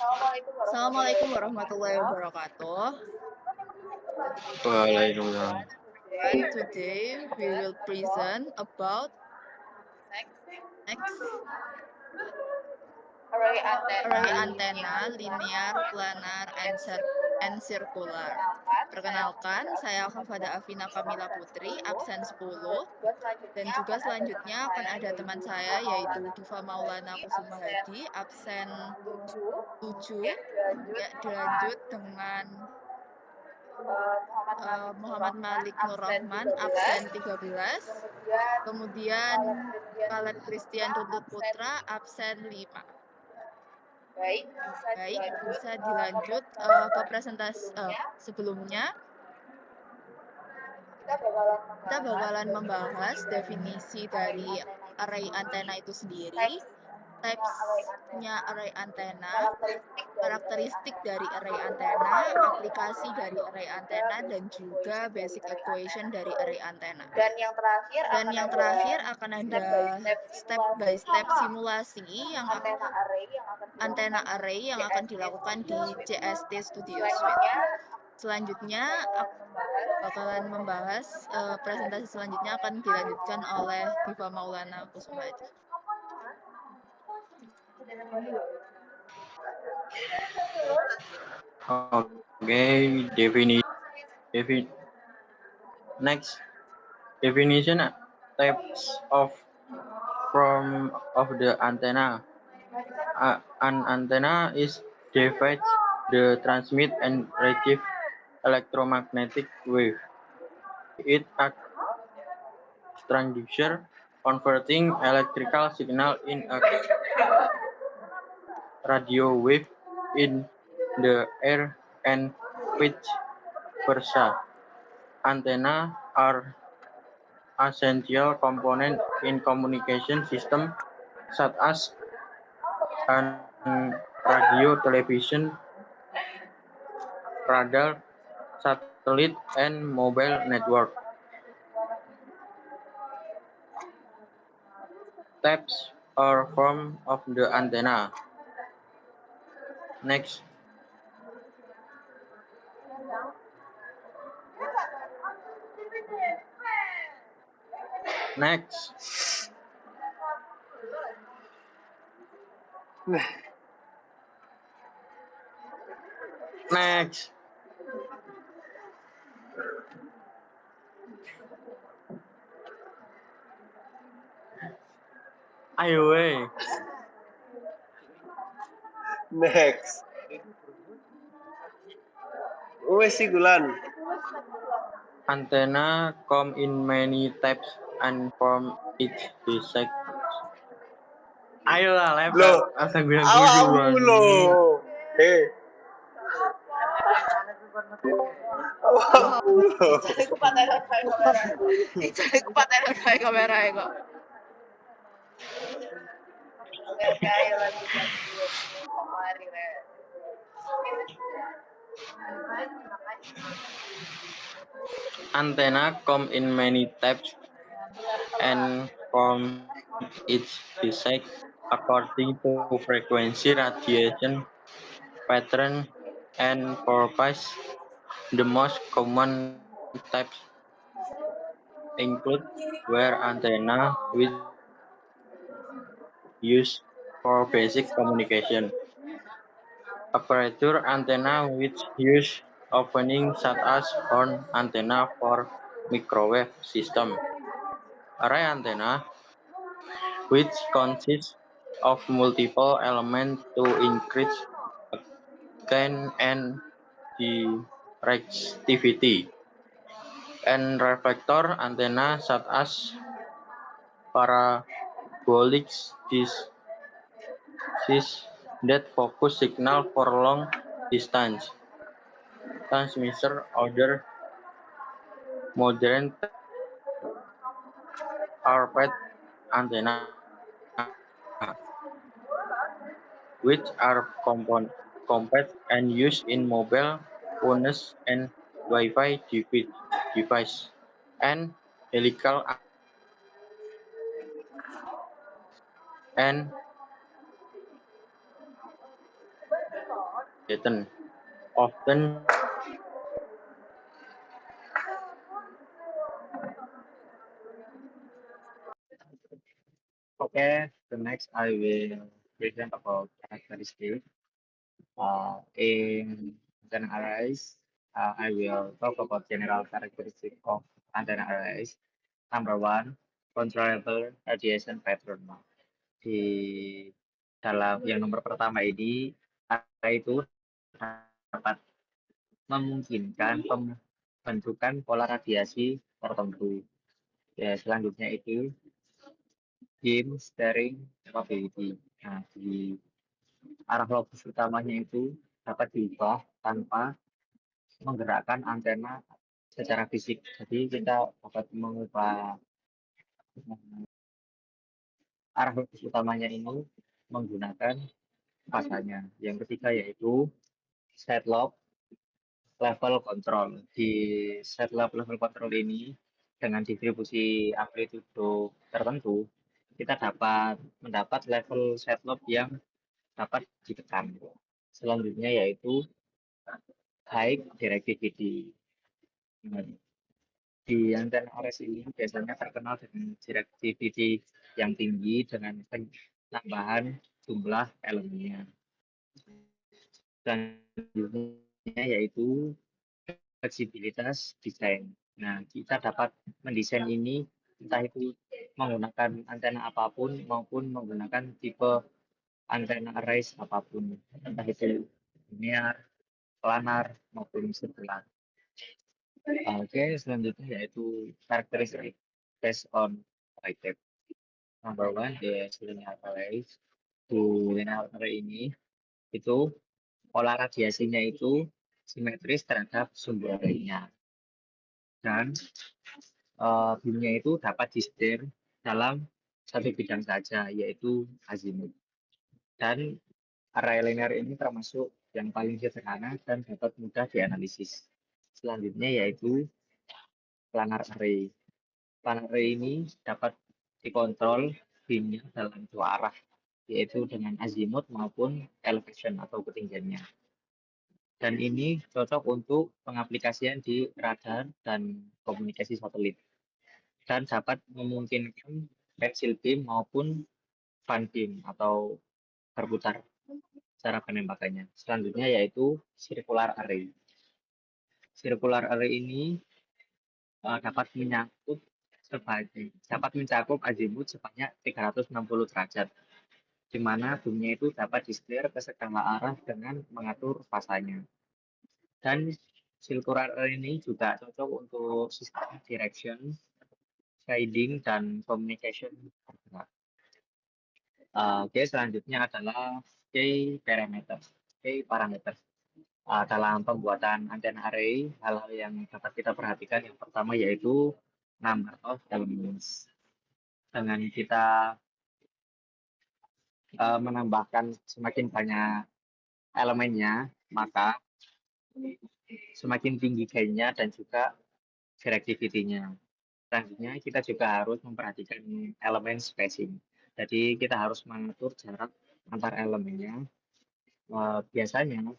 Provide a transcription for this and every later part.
Assalamualaikum warahmatullahi wabarakatuh. Waalaikumsalam. And today we will present about next array antenna, linear, planar, and circular. Perkenalkan, saya Khafada Afina Kamila Putri, absen 10. Dan juga selanjutnya akan ada teman saya yaitu Diva Maulana Kusuma Hadi, absen 7. Ya, dilanjut dengan Muhammad Malik Nur Rahman, absen 13. Kemudian Khaled Christian Runtut Putra, absen 5. Baik, bisa dilanjut ke presentasi sebelumnya. Kita bakalan membahas definisi dari array antena itu sendiri, types-nya array antena, karakteristik dari array antena, aplikasi dari array antena, dan juga basic equation dari array antena. Dan yang terakhir akan ada step by step simulasi yang antena array yang akan dilakukan di CST Studio Suite. Selanjutnya bakalan membahas presentasi selanjutnya akan dilanjutkan oleh Diva Maulana Kusuma Hadi. Okay, next definition types of the antenna. An antenna is device the transmit and receive electromagnetic wave. It acts transducer, converting electrical signal in a radio wave in the air and vice versa. Antenna are essential component in communication system such as radio, television, radar, satellite, and mobile network. Types or form of the antenna. Next. Ayo weh. Next. Wes Gulan. Antenna come in many types and form each basic. Ayolah lepas. Asal gue Awamu lo. Awamu lo. Cari kupaten dari kamera kok. Antenna come in many types and form each basic according to frequency, radiation pattern, and purpose. The most common types include wire antenna, which used for basic communication. Aperture antenna, which use opening such as horn antenna for microwave system. Array antenna, which consists of multiple elements to increase gain and directivity. And reflector antenna such as parabolic discs that focus signal for long distance. Transmitter other modern ARPANET antenna, which are compact and used in mobile phones and Wi-Fi devices, and helical and pattern. Often okay, the next I will present about characteristic. In antenna arrays, I will talk about general characteristic of antenna arrays. Number one, controllable radiation pattern. Di dalam yang nomor pertama ini, array itu dapat memungkinkan pembentukan pola radiasi tertentu. Ya, selanjutnya itu beam steering capability. Nah, di arah lobus utamanya itu dapat diubah tanpa menggerakkan antena secara fisik. Jadi kita dapat mengubah arah lobus utamanya ini menggunakan fasanya. Yang ketiga yaitu set lob level control. Di set lob level control ini dengan distribusi amplitudo tertentu, kita dapat mendapat level set lob yang dapat ditekan. Selanjutnya yaitu high directivity. Di antenna arrays ini biasanya terkenal dengan directivity yang tinggi dengan penambahan jumlah elemennya. Selanjutnya yaitu fleksibilitas desain. Nah, kita dapat mendesain ini entah itu menggunakan antena apapun maupun menggunakan tipe antena arrays apapun, entah itu linear, planar maupun sirkular. Oke, selanjutnya yaitu karakteristik based on type. Number one, the linear arrays. Di linear array ini itu pola radiasinya itu simetris terhadap sumber arraynya. Dan beamnya itu dapat disetir dalam satu bidang saja, yaitu azimut. Dan array linear ini termasuk yang paling sederhana dan dapat mudah dianalisis. Selanjutnya yaitu planar array. Planar array ini dapat dikontrol beamnya dalam dua arah, yaitu dengan azimut maupun elevation atau ketinggiannya. Dan ini cocok untuk pengaplikasian di radar dan komunikasi satelit. Dan dapat memungkinkan pensil beam maupun fan beam atau berputar cara penembakannya. Selanjutnya yaitu circular array. Circular array ini dapat mencakup azimut sebanyak 360 derajat, di mana boomnya itu dapat disetir ke segala arah dengan mengatur fasanya. Dan circular array ini juga cocok untuk sistem direction, guiding, dan communication bergerak. Oke, selanjutnya adalah key parameter. Dalam pembuatan antena array, hal-hal yang dapat kita perhatikan yang pertama yaitu number of elements. Dengan kita menambahkan semakin banyak elemennya, maka semakin tinggi gainnya dan juga directivity-nya. Selanjutnya kita juga harus memperhatikan elemen spacing. Jadi kita harus mengatur jarak antar elemennya. Biasanya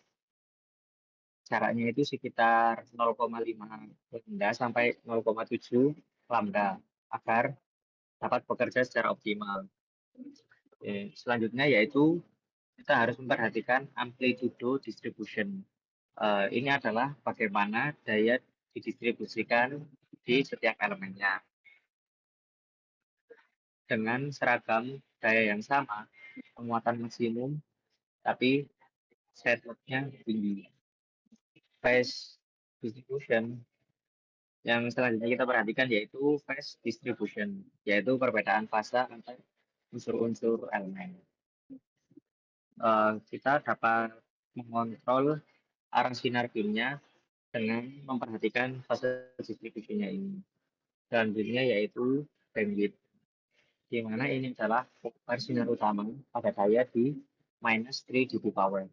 jaraknya itu sekitar 0,5 lambda sampai 0,7 lambda agar dapat bekerja secara optimal. Selanjutnya yaitu kita harus memperhatikan amplitudo distribution. Ini adalah bagaimana daya didistribusikan di setiap elemennya. Dengan seragam daya yang sama, penguatan maksimum, tapi setload-nya tinggi. Phase distribution yang selanjutnya kita perhatikan yaitu phase distribution, yaitu perbedaan fase antar unsur-unsur elemen. Kita dapat mengontrol arah sinar beamnya dengan memperhatikan fase distribusinya ini. Selanjutnya yaitu bandwidth, di mana ini adalah pokok sinar utama pada daya di -3 dB power.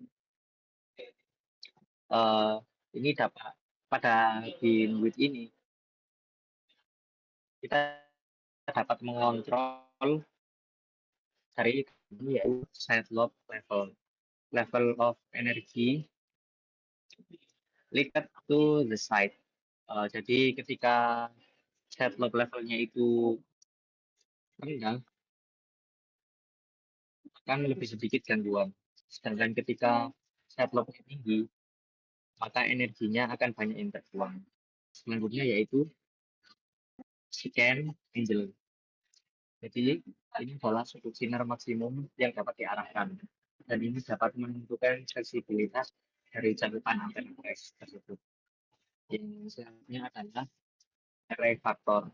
Ini dapat pada beamwidth ini kita dapat mengontrol dari yaitu side lobe level of energy linked to the site. Jadi ketika set log levelnya itu rendah, akan lebih sedikit gangguan. Sedangkan ketika set lognya tinggi, maka energinya akan banyak yang terbuang. Selanjutnya yaitu scan angle. Jadi ini adalah suku sinar maksimum yang dapat diarahkan. Dan ini dapat menentukan fleksibilitas dari cakupan antena flash tersebut. Yang selanjutnya adalah array factor.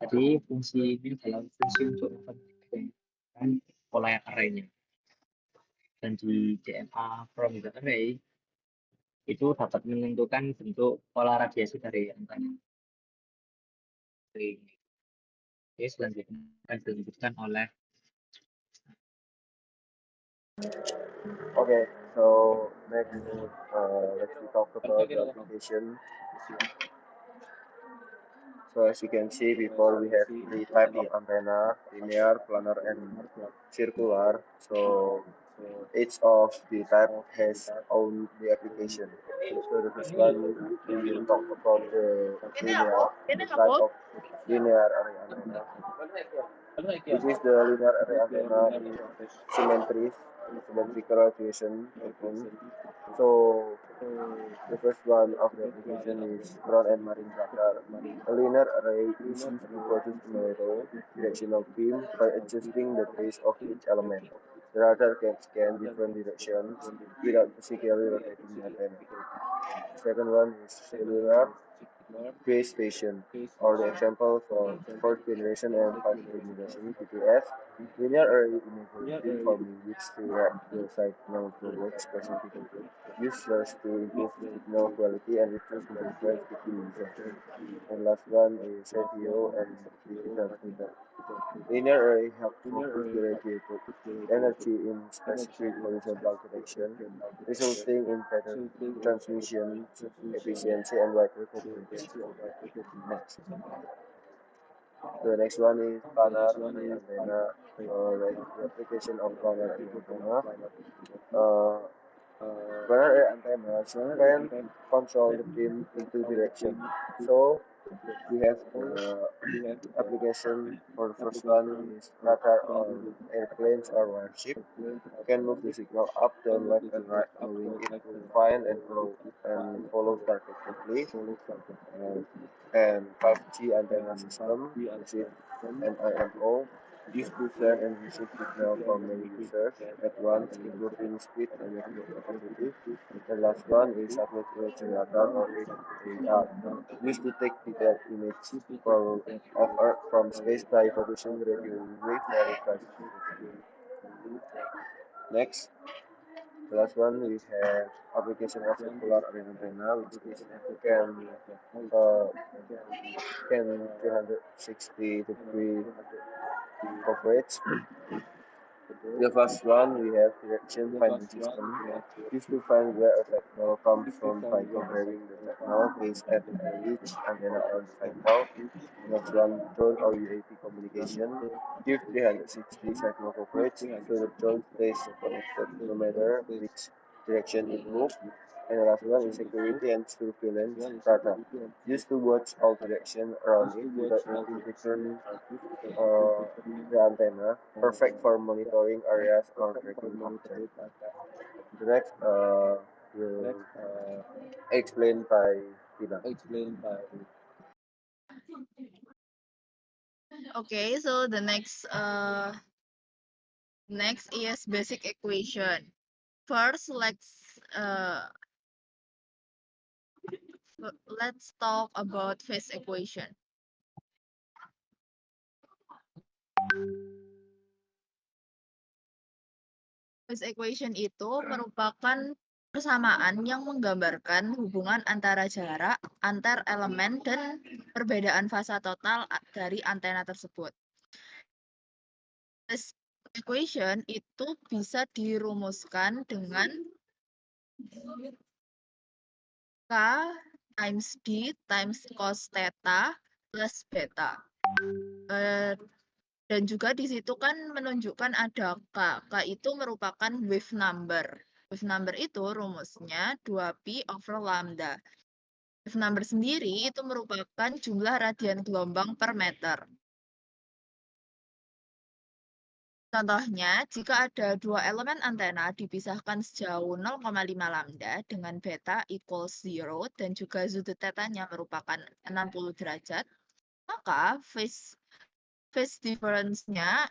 Jadi fungsi ini adalah fungsi untuk memperhatikan pola arraynya. Dan di DMA from the array itu dapat menentukan bentuk pola radiasi dari antena. Oke, selanjutnya akan dilanjutkan oleh Okay, so next, let's talk about the application. So as you can see before, we have three types of antenna: linear, planar, and circular. So each of the type has own the application. So the first one, we will talk about the type of linear array antenna. This is the linear array antenna is symmetrical radiation pattern. So the first one of the application is ground and marine radar. A linear array is used to produce a narrow directional beam by adjusting the phase of each element. The radar can scan different directions without physically rotating the antenna. The second one is cellular base station, or the example for fourth generation and fifth generation BTS. Linear array enables beamforming, which direct the signal towards specific users to improve signal quality and reduce interference between users. And last one is radio and digital transmitter. Linear array help focus the radiated energy in specific horizontal direction, resulting in better transmission efficiency and wider coverage. Next. The next one is planar array antenna, the application of planar array antenna. Planar array antennas can control the beam in two directions. So we have the application for the first one is radar on airplanes or warship. Can move the signal up, down, left, and right, allowing it to find and follow target quickly. And 5G antenna system, which is MIMO, used to send and receive signal from many users at once, improving speed and network capacity. The last one is satellite imaging radar, or AR, used to take detailed images of Earth from space by focusing regularly very fast. Next, the last one we have application of circular array antenna, which is can 360-degree coverage. The first one we have direction finding system, used to find where a signal comes from by comparing the signal phase at each antenna on the signal. Next one, drone or UAV communication, give 360 signal coverage, so the drone stays connected no matter which direction it moves. And the last one is security and surveillance radar, used to watch all directions around it without needing to turn the antenna, perfect for monitoring areas or tracking objects. The next will explained by Tina. Okay, so the next is basic equation. First, let's talk about phase equation. Phase equation itu merupakan persamaan yang menggambarkan hubungan antara jarak antar elemen dan perbedaan fasa total dari antena tersebut. Phase equation itu bisa dirumuskan dengan K times D times cos theta plus beta. Dan juga di situ kan menunjukkan ada K. K itu merupakan wave number. Wave number itu rumusnya 2pi over lambda. Wave number sendiri itu merupakan jumlah radian gelombang per meter. Contohnya, jika ada dua elemen antena dipisahkan sejauh 0,5 lambda dengan beta equals 0 dan juga sudut tetanya merupakan 60 derajat, maka phase difference-nya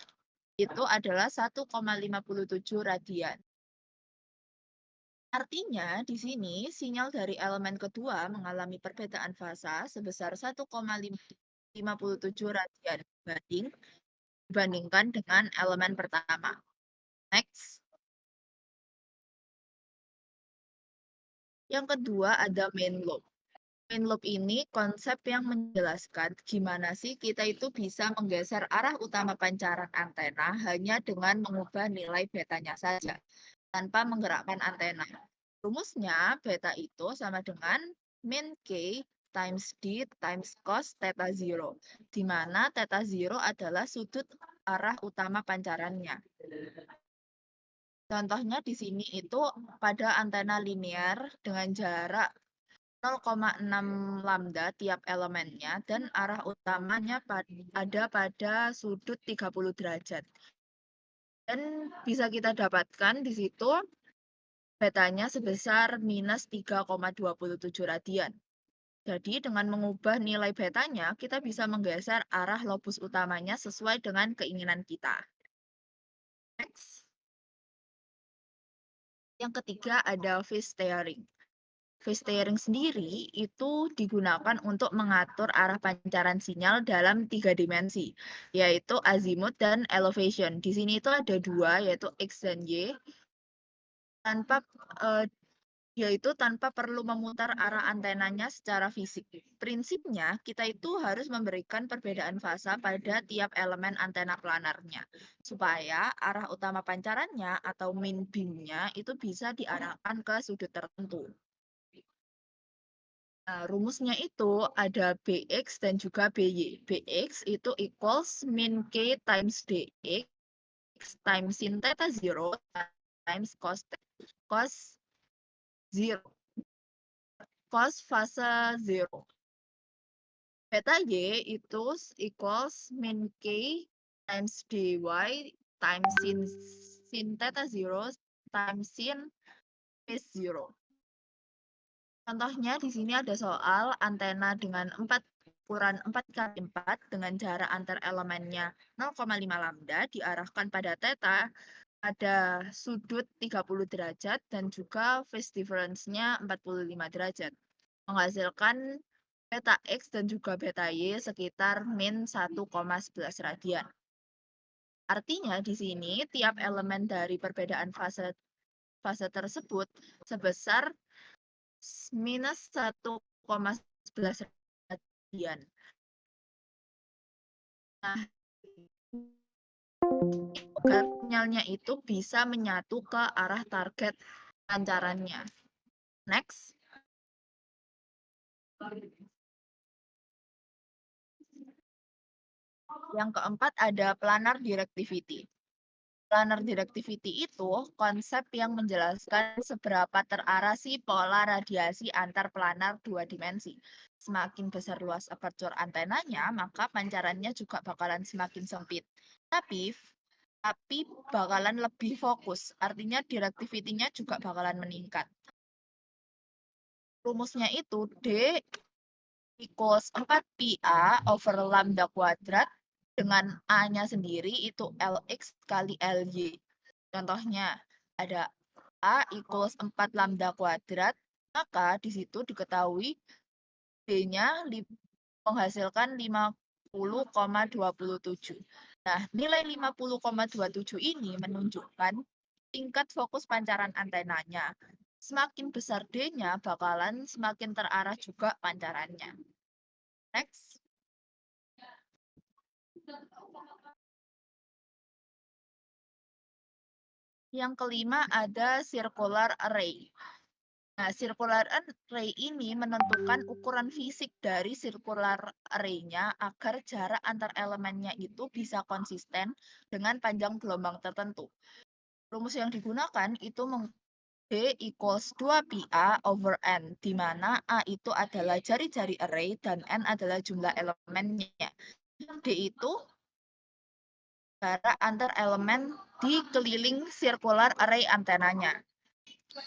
itu adalah 1,57 radian. Artinya, di sini sinyal dari elemen kedua mengalami perbedaan fasa sebesar 1,57 radian dibandingkan dengan elemen pertama. Next. Yang kedua ada main loop. Main loop ini konsep yang menjelaskan gimana sih kita itu bisa menggeser arah utama pancaran antena hanya dengan mengubah nilai betanya saja, tanpa menggerakkan antena. Rumusnya, beta itu sama dengan min K times D times cos theta 0, di mana theta 0 adalah sudut arah utama pancarannya. Contohnya di sini itu pada antena linear dengan jarak 0,6 lambda tiap elemennya dan arah utamanya ada pada sudut 30 derajat. Dan bisa kita dapatkan di situ betanya sebesar minus 3,27 radian. Jadi dengan mengubah nilai betanya, kita bisa menggeser arah lobus utamanya sesuai dengan keinginan kita. Next. Yang ketiga ada phase steering. Phase steering sendiri itu digunakan untuk mengatur arah pancaran sinyal dalam 3 dimensi, yaitu azimut dan elevation. Di sini itu ada dua, yaitu X dan Y, yaitu tanpa perlu memutar arah antenanya secara fisik. Prinsipnya, kita itu harus memberikan perbedaan fasa pada tiap elemen antena planarnya, supaya arah utama pancarannya atau main beam-nya itu bisa diarahkan ke sudut tertentu. Nah, rumusnya itu ada Bx dan juga By. Bx itu equals min K times Dx times sin theta 0 times cos 0. Cos fase 0. Beta Y itu equals min K times dy times sin theta 0 times sin phase 0. Contohnya di sini ada soal antena dengan ukuran 4x4 dengan jarak antar elemennya 0,5 lambda diarahkan pada theta pada sudut 30 derajat dan juga phase difference-nya 45 derajat. Menghasilkan beta X dan juga beta Y sekitar min 1,11 radian. Artinya di sini tiap elemen dari perbedaan fase tersebut sebesar minus 1,11 radian. Nah, sinyalnya itu bisa menyatu ke arah target pancarannya. Next. Yang keempat ada planar directivity. Planar directivity itu konsep yang menjelaskan seberapa terarah sih pola radiasi antar planar dua dimensi. Semakin besar luas aperture antenanya, maka pancarannya juga bakalan semakin sempit. Tapi bakalan lebih fokus, artinya directivity-nya juga bakalan meningkat. Rumusnya itu D equals 4pi over lambda kuadrat dengan A-nya sendiri itu Lx kali Ly. Contohnya, ada A equals 4 lambda kuadrat, maka di situ diketahui D-nya menghasilkan 50,27. Nah, nilai 50,27 ini menunjukkan tingkat fokus pancaran antenanya. Semakin besar D-nya, bakalan semakin terarah juga pancarannya. Next. Yang kelima ada circular array. Nah, circular array ini menentukan ukuran fisik dari circular array-nya agar jarak antar elemennya itu bisa konsisten dengan panjang gelombang tertentu. Rumus yang digunakan itu D equals 2PA over N, di mana A itu adalah jari-jari array dan N adalah jumlah elemennya. D itu jarak antar elemen di keliling sirkular array antenanya.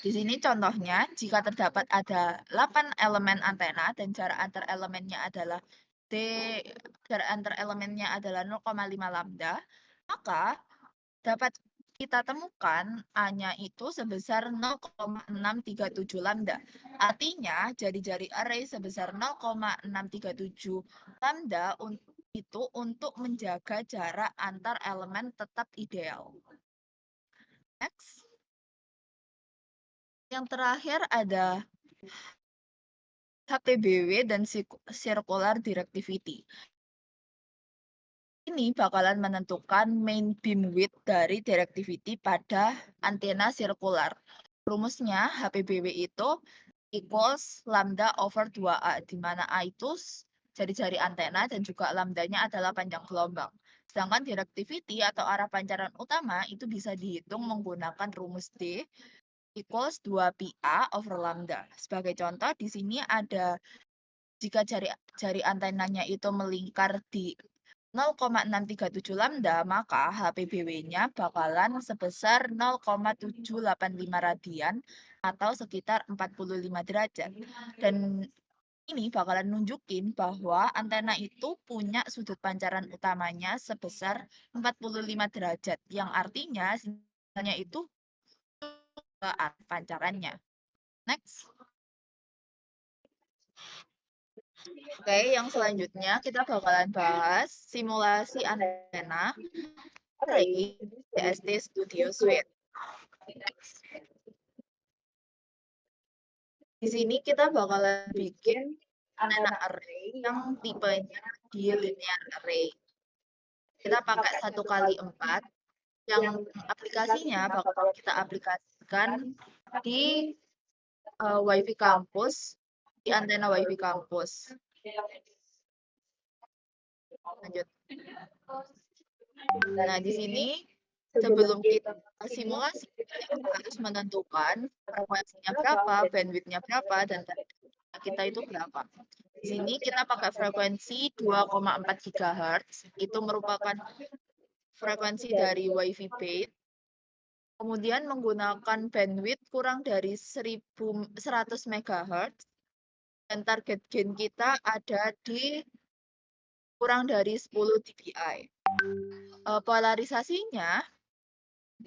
Di sini contohnya, jika terdapat ada 8 elemen antena dan jarak antar elemennya adalah jarak antar elemennya adalah 0,5 lambda, maka dapat kita temukan A-nya itu sebesar 0,637 lambda. Artinya, jari-jari array sebesar 0,637 lambda itu untuk menjaga jarak antar elemen tetap ideal. Next. Yang terakhir ada HPBW dan circular directivity. Ini bakalan menentukan main beam width dari directivity pada antena sirkular. Rumusnya HPBW itu equals lambda over 2A, di mana A itu jari-jari antena dan juga lambdanya adalah panjang gelombang. Sedangkan directivity atau arah pancaran utama itu bisa dihitung menggunakan rumus D equals 2PA over lambda. Sebagai contoh, di sini ada jika jari antenanya itu melingkar di 0,637 lambda, maka HPBW-nya bakalan sebesar 0,785 radian atau sekitar 45 derajat. Dan ini bakalan nunjukin bahwa antena itu punya sudut pancaran utamanya sebesar 45 derajat, yang artinya sinyalnya itu ke arah pancarannya. Next. Oke, yang selanjutnya kita bakalan bahas simulasi antena array CST Studio Suite. Di sini kita bakalan bikin antena array yang tipenya di linear array. Kita pakai 1x4 yang aplikasinya bakal kita aplikasikan di WiFi kampus, di antena WiFi kampus. Lanjut. Nah, di sini sebelum kita simulasi, kita harus menentukan frekuensinya berapa, bandwidth-nya berapa, dan kita itu berapa. Di sini kita pakai frekuensi 2,4 GHz, itu merupakan frekuensi dari WiFi base. Kemudian menggunakan bandwidth kurang dari 100 MHz, dan target gain kita ada di kurang dari 10 dBi. Polarisasinya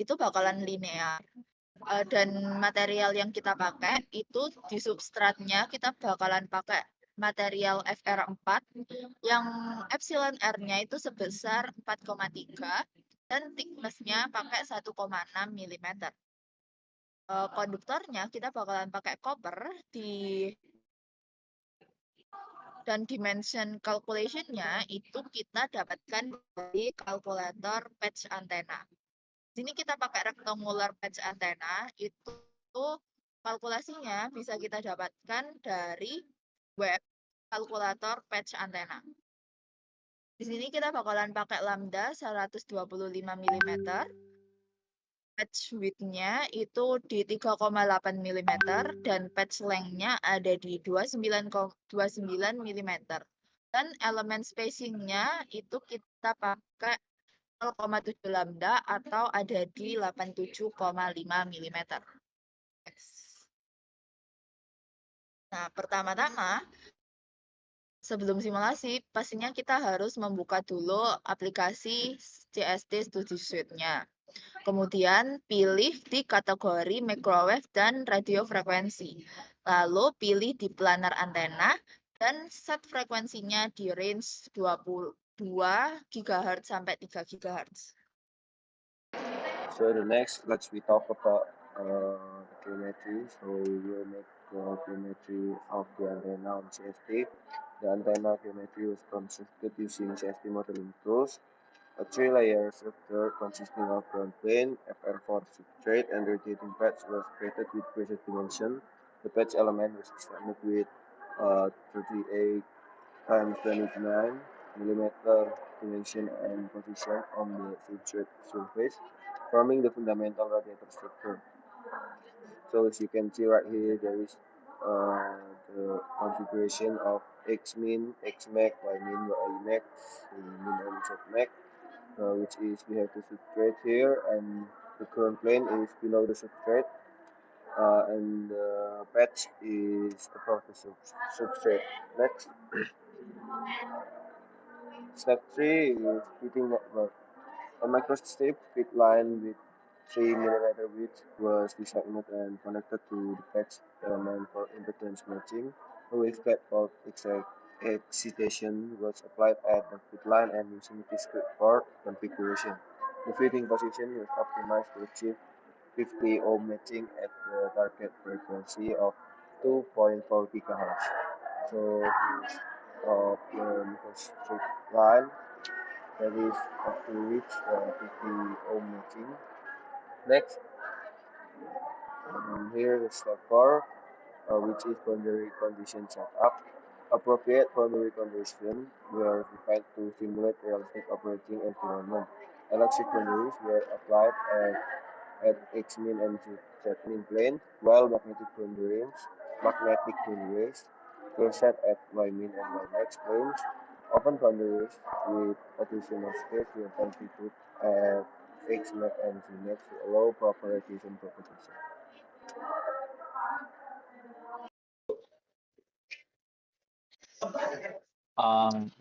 itu bakalan linear. Dan material yang kita pakai itu di substratnya kita bakalan pakai material FR4 yang epsilon R-nya itu sebesar 4,3 dan thickness-nya pakai 1,6 mm. Konduktornya kita bakalan pakai copper dan dimension calculation-nya itu kita dapatkan dari kalkulator patch antena. Di sini kita pakai rectangular patch antena, itu kalkulasinya bisa kita dapatkan dari web kalkulator patch antena. Di sini kita bakalan pakai lambda 125 mm, patch width-nya itu di 3,8 mm, dan patch length-nya ada di 29 mm. Dan elemen spacing-nya itu kita pakai 0,7 lambda atau ada di 87,5 mm. Nah, pertama-tama, sebelum simulasi, pastinya kita harus membuka dulu aplikasi CST Studio Suite-nya. Kemudian, pilih di kategori microwave dan radio frekuensi. Lalu, pilih di planar antena dan set frekuensinya di range 22 GHz sampai 3 GHz. So the next, we talk about the geometry. So we will make the geometry of the antenna on CST. The antenna geometry was constructed using CST modeling tools. A 3-layer structure consisting of ground plane, FR4 substrate, and rotating patch was created with preset dimension. The patch element was extended with 38 times 29 mm dimension and position on the substrate surface, forming the fundamental radiator structure. So as you can see right here, there is the configuration of Xmin, Xmax, Ymin, Ymax, Min and Zmax, which is we have the substrate here, and the current plane is below the substrate, and the patch is above the substrate. Next, step 3 is fitting network. A microstrip fit line with 3 mm width was designed and connected to the patch element for impedance matching. A waveguide of excitation was applied at the fit line and using discrete port configuration. The fitting position was optimized to achieve 50 ohm matching at the target frequency of 2.4 GHz. So here's of the microstrip line that is up to reach 50 ohm matching. Next, here is step 4, which is boundary condition setup. Appropriate boundary conditions were defined to simulate realistic operating environment. Electric boundaries were applied at X-min and Z-min planes, while magnetic boundaries were set at Y-min and Y-max planes. Open boundaries with additional space were configured at X-max and Z-max to allow proper radiation propagation.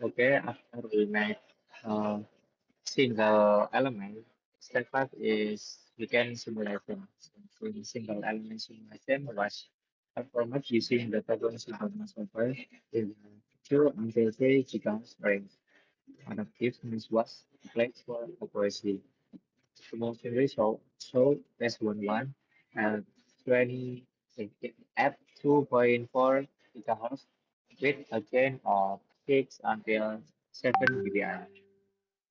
Okay, after we make uh, single element, step 5 is we can simulation. So in single element simulation was performed using the frequency signal software in 2 until 3 GHz range. One of these means was applied for accuracy. Simulation result show S11 and 20 at 2.4 GHz with a gain of 6 until 7 dBi.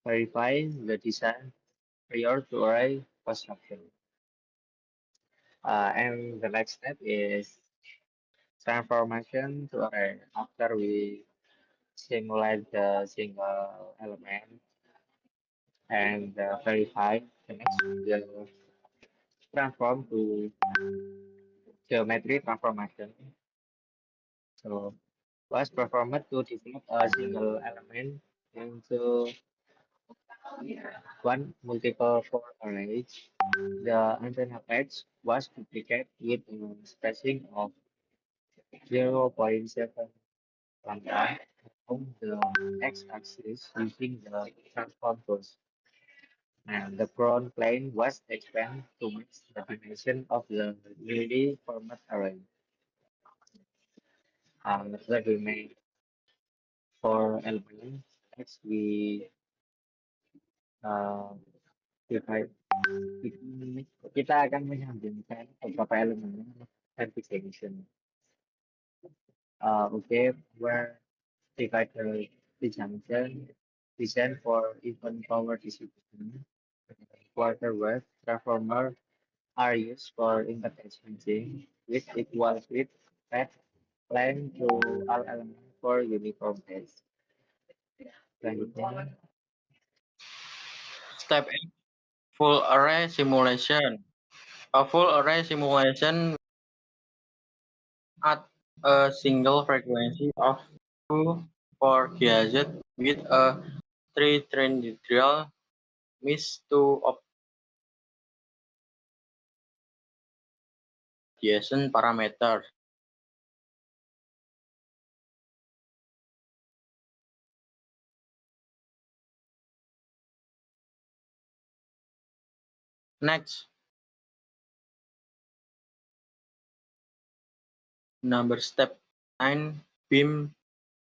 Verifying the design prior to array construction. And the next step is transformation to array. After we simulate the single element and verify the next will transform to geometry transformation. So was performed to develop a single element into one multiple core array. The antenna patch was duplicated with a spacing of 0.7 lambda on the x-axis using the transform tools. And the ground plane was expanded to match the dimension of the newly formed array. That remain for elements. Next, we uh, divide. Kita akan menyambungkan beberapa elemen verification. Okay, where divider disjunction designed for even power distribution. Quarter wave transformer are used for impedance matching with equal width fed plane to all elements for uniform phase. Selanjutnya, Step 8, full array simulation. A full array simulation at a single frequency of 2 4 GHz with a 3 tridimensional mesh to radiation parameters. Next, number step 9, beam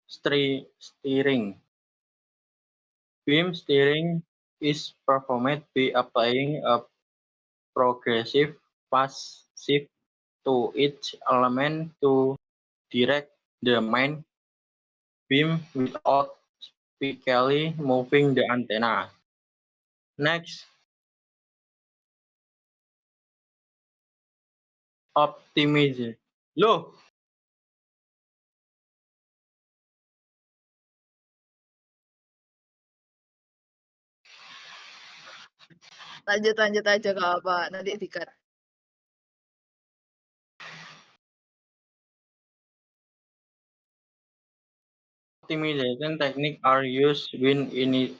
steering. Beam steering is performed by applying a progressive phase shift to each element to direct the main beam without physically moving the antenna. Next, optimization. Loh, Lanjut aja Kak apa nanti dikat. optimization techniques are used when initial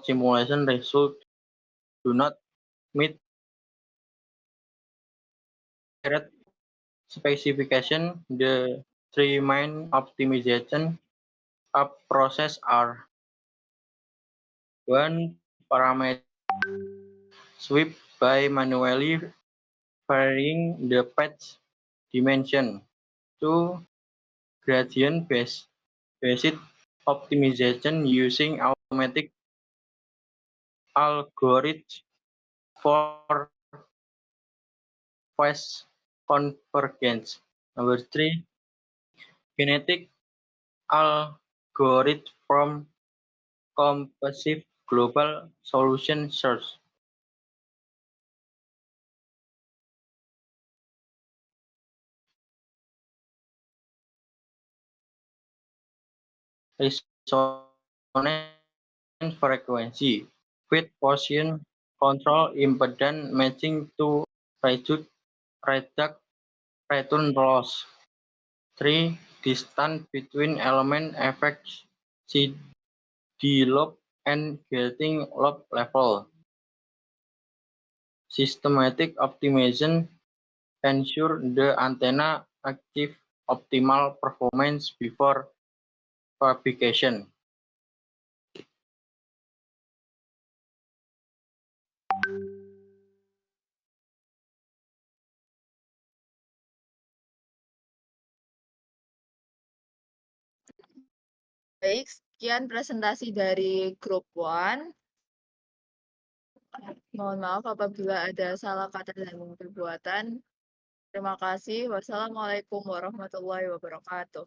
simulation results do not meet desired specification. The three main optimization processes are: 1. Parameter sweep by manually varying the patch dimension. 2. Gradient-based optimization using automatic algorithms for phase convergence. 3. Kinetic algorithm from composite global solution search. Resonance frequency with position control impedance matching to reduce return loss. 3. Distance between element affects CD lobe and gating lobe level. Systematic optimization ensures the antenna achieves optimal performance before fabrication. Baik, sekian presentasi dari grup One. Mohon maaf apabila ada salah kata dan perbuatan. Terima kasih. Wassalamualaikum warahmatullahi wabarakatuh.